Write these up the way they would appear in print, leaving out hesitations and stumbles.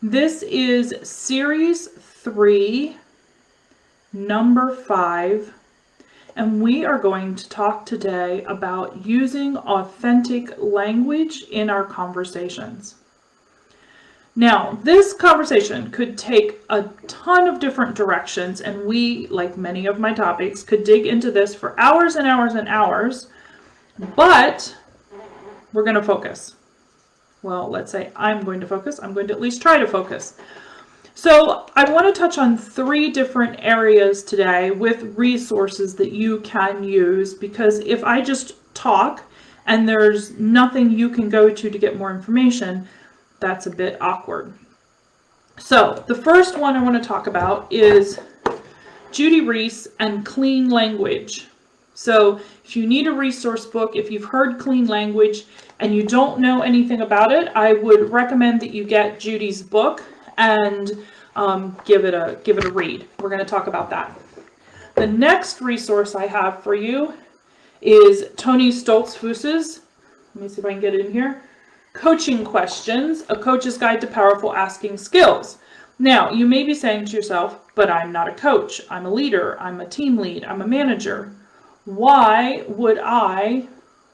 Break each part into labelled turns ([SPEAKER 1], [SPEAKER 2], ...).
[SPEAKER 1] This is Series 3, number 5, and we are going to talk today about using authentic language in our conversations. Now, this conversation could take a ton of different directions, and we, like many of my topics, could dig into this for hours and hours and hours, but we're going to focus. Well, let's say I'm going to focus. I'm going to at least try to focus. So I want to touch on 3 different areas today with resources that you can use, because if I just talk and there's nothing you can go to get more information, that's a bit awkward. So the first one I want to talk about is Judy, Reese, and clean language. So if you need a resource book, if you've heard clean language and you don't know anything about it, I would recommend that you get Judy's book and give it a read. We're going to talk about that. The next resource I have for you is Tony Stoltzfus's, let me see if I can get it in here, Coaching Questions, A Coach's Guide to Powerful Asking Skills. Now, you may be saying to yourself, but I'm not a coach. I'm a leader. I'm a team lead. I'm a manager. Why would I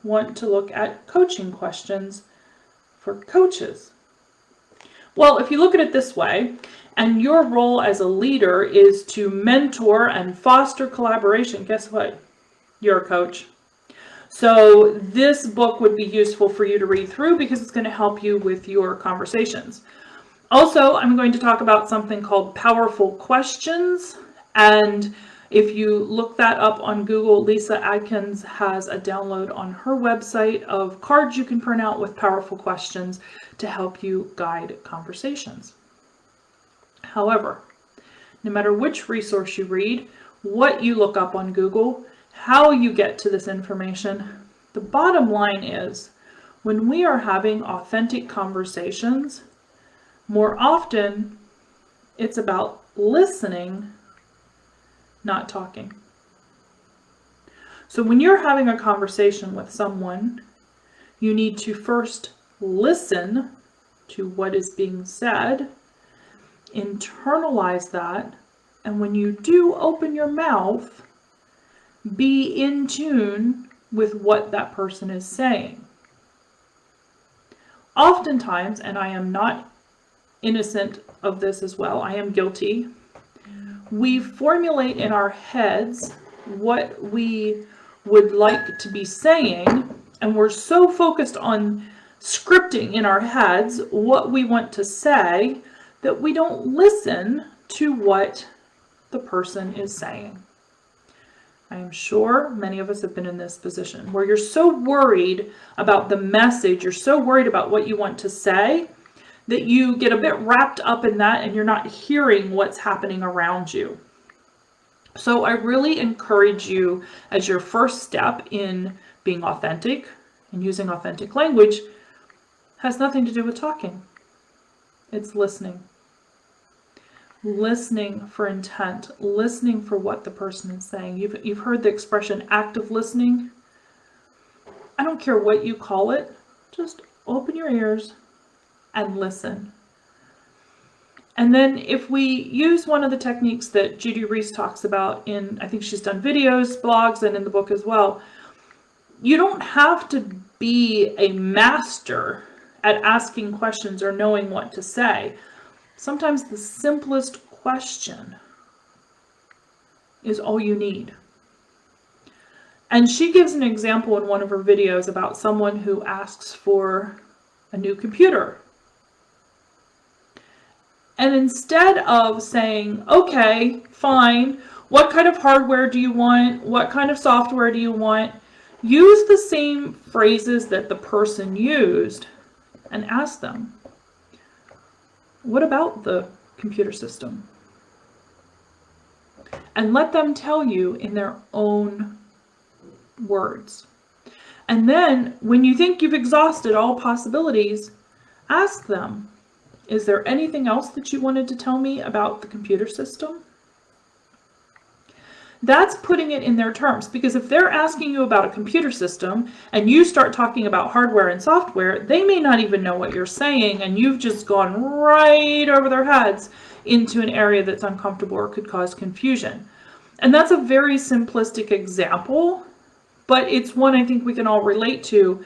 [SPEAKER 1] want to look at coaching questions for coaches? Well, if you look at it this way, and your role as a leader is to mentor and foster collaboration, guess what? You're a coach. So this book would be useful for you to read through because it's going to help you with your conversations. Also, I'm going to talk about something called Powerful Questions, and if you look that up on Google, Lisa Adkins has a download on her website of cards you can print out with powerful questions to help you guide conversations. However, no matter which resource you read, what you look up on Google, how you get to this information, the bottom line is when we are having authentic conversations, more often it's about listening, not talking. So when you're having a conversation with someone, you need to first listen to what is being said, internalize that, and when you do open your mouth, be in tune with what that person is saying. Oftentimes, and I am not innocent of this as well, I am guilty, we formulate in our heads what we would like to be saying, and we're so focused on scripting in our heads what we want to say that we don't listen to what the person is saying. I am sure many of us have been in this position where you're so worried about the message, you're so worried about what you want to say, that you get a bit wrapped up in that and you're not hearing what's happening around you. So I really encourage you, as your first step in being authentic and using authentic language, has nothing to do with talking. It's listening. Listening for intent, listening for what the person is saying. You've heard the expression active listening. I don't care what you call it, just open your ears and listen. And then if we use one of the techniques that Judy Reese talks about in, I think she's done videos, blogs, and in the book as well, you don't have to be a master at asking questions or knowing what to say. Sometimes the simplest question is all you need. And she gives an example in one of her videos about someone who asks for a new computer. And instead of saying, okay, fine, what kind of hardware do you want? What kind of software do you want? Use the same phrases that the person used and ask them, what about the computer system? And let them tell you in their own words. And then when you think you've exhausted all possibilities, ask them, is there anything else that you wanted to tell me about the computer system? That's putting it in their terms, because if they're asking you about a computer system and you start talking about hardware and software, they may not even know what you're saying, and you've just gone right over their heads into an area that's uncomfortable or could cause confusion. And that's a very simplistic example, but it's one I think we can all relate to.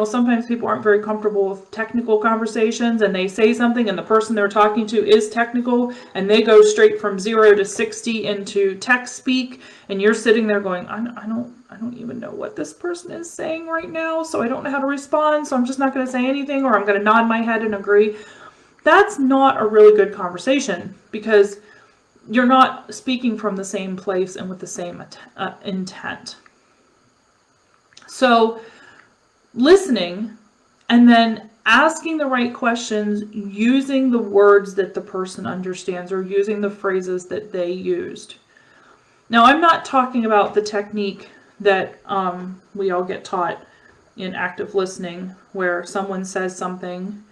[SPEAKER 1] Sometimes people aren't very comfortable with technical conversations, and they say something and the person they're talking to is technical, and they go straight from 0 to 60 into tech speak, and you're sitting there going, I don't even know what this person is saying right now, so I don't know how to respond, so I'm just not going to say anything, or I'm going to nod my head and agree. That's not a really good conversation, because you're not speaking from the same place and with the same intent. So listening and then asking the right questions, using the words that the person understands or using the phrases that they used. Now, I'm not talking about the technique that we all get taught in active listening, where someone says something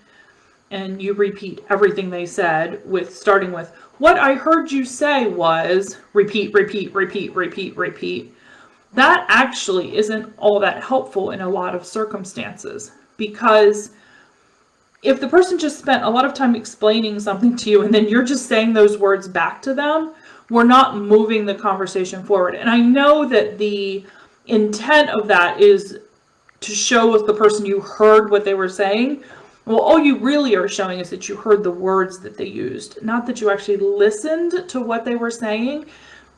[SPEAKER 1] and you repeat everything they said, starting with, what I heard you say was, repeat, repeat, repeat, repeat, repeat. That actually isn't all that helpful in a lot of circumstances, because if the person just spent a lot of time explaining something to you and then you're just saying those words back to them, we're not moving the conversation forward. And I know that the intent of that is to show with the person you heard what they were saying. Well, all you really are showing is that you heard the words that they used, not that you actually listened to what they were saying,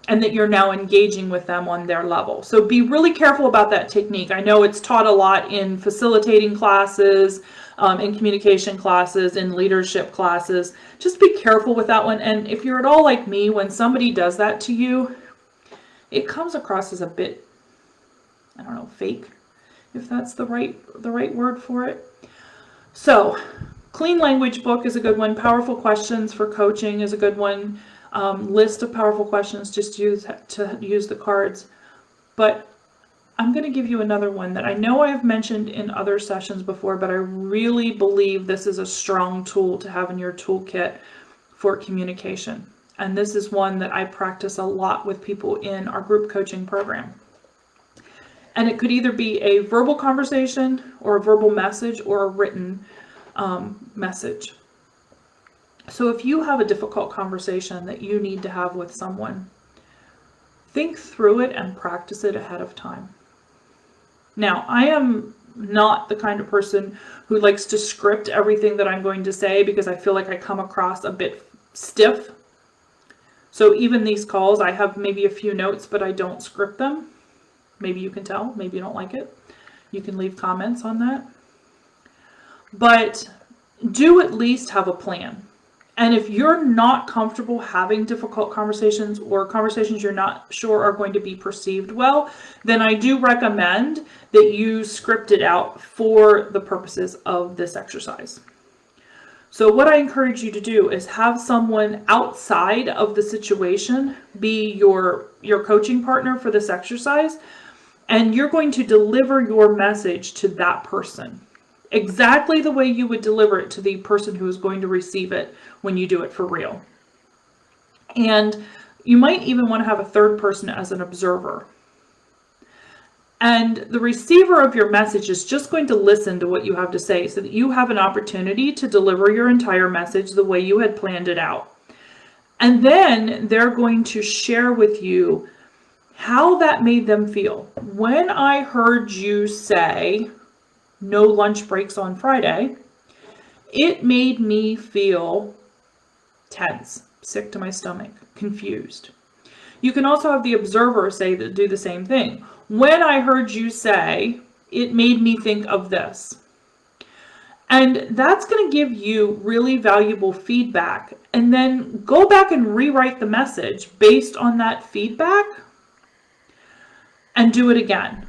[SPEAKER 1] and that you're now engaging with them on their level. So be really careful about that technique. I know it's taught a lot in facilitating classes, in communication classes, in leadership classes. Just be careful with that one. And if you're at all like me, when somebody does that to you, it comes across as a bit, fake, if that's the right word for it. So, Clean Language book is a good one. Powerful Questions for Coaching is a good one. List of powerful questions, just use the cards. But I'm going to give you another one that I know I have mentioned in other sessions before, but I really believe this is a strong tool to have in your toolkit for communication. And this is one that I practice a lot with people in our group coaching program. And it could either be a verbal conversation or a verbal message or a written message. So if you have a difficult conversation that you need to have with someone, think through it and practice it ahead of time. Now, I am not the kind of person who likes to script everything that I'm going to say, because I feel like I come across a bit stiff. So even these calls, I have maybe a few notes, but I don't script them. Maybe you can tell, maybe you don't like it. You can leave comments on that. But do at least have a plan. And if you're not comfortable having difficult conversations, or conversations you're not sure are going to be perceived well, then I do recommend that you script it out for the purposes of this exercise. So what I encourage you to do is have someone outside of the situation be your coaching partner for this exercise, and you're going to deliver your message to that person exactly the way you would deliver it to the person who is going to receive it when you do it for real. And you might even want to have a third person as an observer. And the receiver of your message is just going to listen to what you have to say, so that you have an opportunity to deliver your entire message the way you had planned it out. And then they're going to share with you how that made them feel. When I heard you say, no lunch breaks on Friday, it made me feel tense, sick to my stomach, confused. You can also have the observer do the same thing. When I heard you say, it made me think of this. And that's going to give you really valuable feedback. And then go back and rewrite the message based on that feedback and do it again.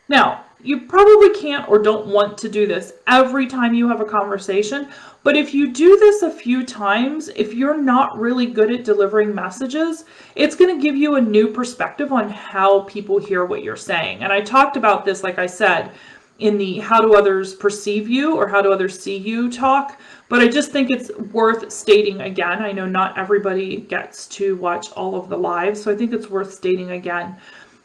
[SPEAKER 1] Now, you probably can't or don't want to do this every time you have a conversation, but if you do this a few times, if you're not really good at delivering messages, it's going to give you a new perspective on how people hear what you're saying. And I talked about this, like I said, in the how do others perceive you or how do others see you talk, But I just think it's worth stating again. I know not everybody gets to watch all of the lives, so I think it's worth stating again.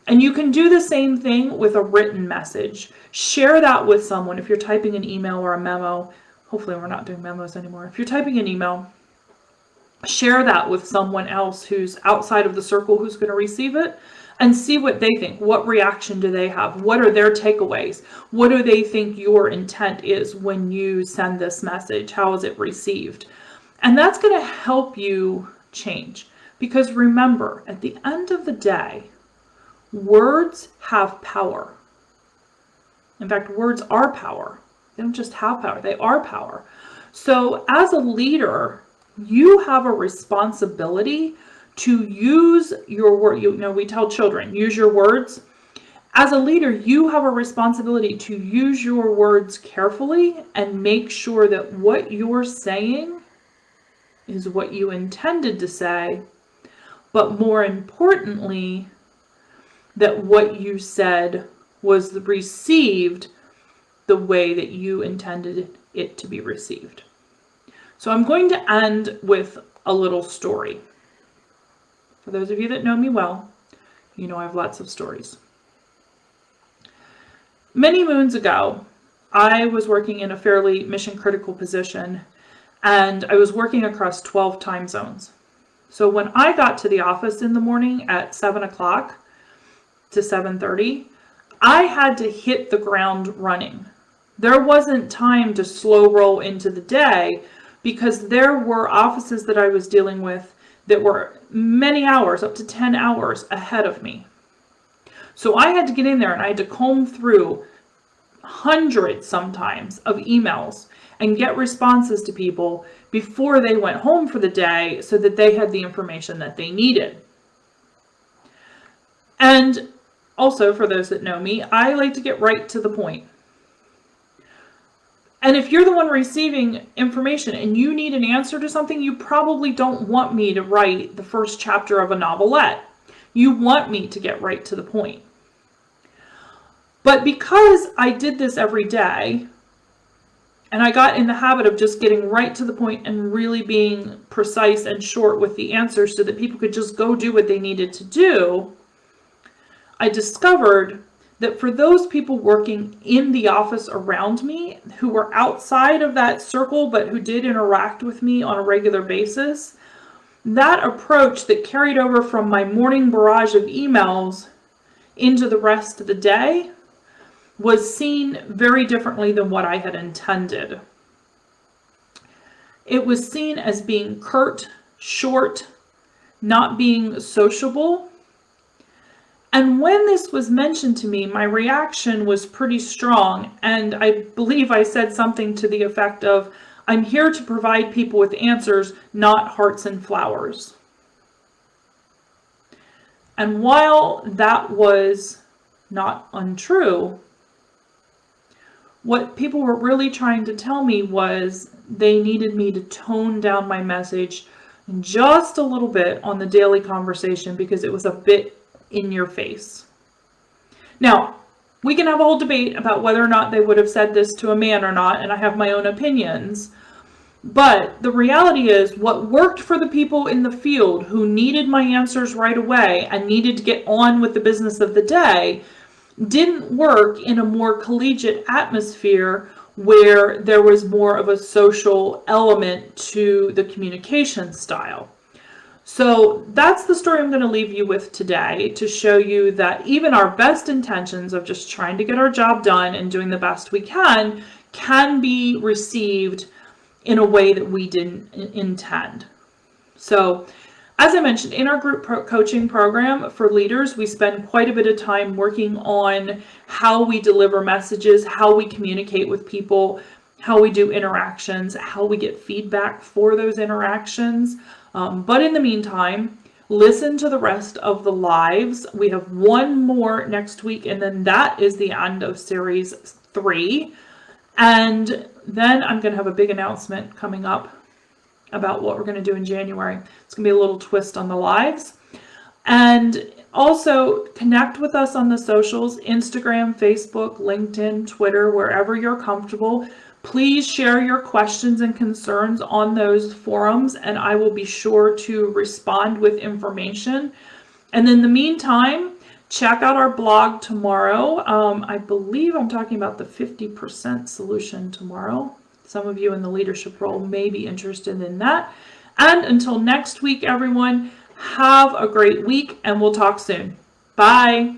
[SPEAKER 1] And you can do the same thing with a written message. Share that with someone. If you're typing an email or a memo, hopefully we're not doing memos anymore. If you're typing an email, share that with someone else who's outside of the circle who's going to receive it, and see what they think. What reaction do they have? What are their takeaways? What do they think your intent is when you send this message? How is it received? And that's going to help you change. Because remember, at the end of the day, words have power. In fact, words are power. They don't just have power, they are power. So as a leader, you have a responsibility to use your word. We tell children, use your words. As a leader, you have a responsibility to use your words carefully and make sure that what you're saying is what you intended to say, but more importantly, that what you said was received the way that you intended it to be received. So I'm going to end with a little story. For those of you that know me well, you know I have lots of stories. Many moons ago, I was working in a fairly mission-critical position, and I was working across 12 time zones. So when I got to the office in the morning at 7 o'clock to 7:30, I had to hit the ground running. There wasn't time to slow roll into the day because there were offices that I was dealing with that were many hours, up to 10 hours ahead of me. So I had to get in there and I had to comb through hundreds sometimes of emails and get responses to people before they went home for the day so that they had the information that they needed. And also, for those that know me, I like to get right to the point. And if you're the one receiving information and you need an answer to something, you probably don't want me to write the first chapter of a novelette. You want me to get right to the point. But because I did this every day, and I got in the habit of just getting right to the point and really being precise and short with the answers so that people could just go do what they needed to do, I discovered that for those people working in the office around me who were outside of that circle but who did interact with me on a regular basis, that approach that carried over from my morning barrage of emails into the rest of the day was seen very differently than what I had intended. It was seen as being curt, short, not being sociable. And when this was mentioned to me, my reaction was pretty strong. And I believe I said something to the effect of, I'm here to provide people with answers, not hearts and flowers. And while that was not untrue, what people were really trying to tell me was they needed me to tone down my message just a little bit on the daily conversation because it was a bit in your face. Now, we can have a whole debate about whether or not they would have said this to a man or not, and I have my own opinions. But the reality is, what worked for the people in the field who needed my answers right away and needed to get on with the business of the day didn't work in a more collegiate atmosphere where there was more of a social element to the communication style. So that's the story I'm going to leave you with today, to show you that even our best intentions of just trying to get our job done and doing the best we can be received in a way that we didn't intend. So as I mentioned, in our group coaching program for leaders, we spend quite a bit of time working on how we deliver messages, how we communicate with people, how we do interactions, how we get feedback for those interactions. But in the meantime, listen to the rest of the lives. We have one more next week, and then that is the end of series 3. And then I'm going to have a big announcement coming up about what we're going to do in January. It's going to be a little twist on the lives. And also connect with us on the socials, Instagram, Facebook, LinkedIn, Twitter, wherever you're comfortable. Please share your questions and concerns on those forums, and I will be sure to respond with information. And in the meantime, check out our blog tomorrow. I believe I'm talking about the 50% solution tomorrow. Some of you in the leadership role may be interested in that. And until next week, everyone, have a great week, and we'll talk soon. Bye.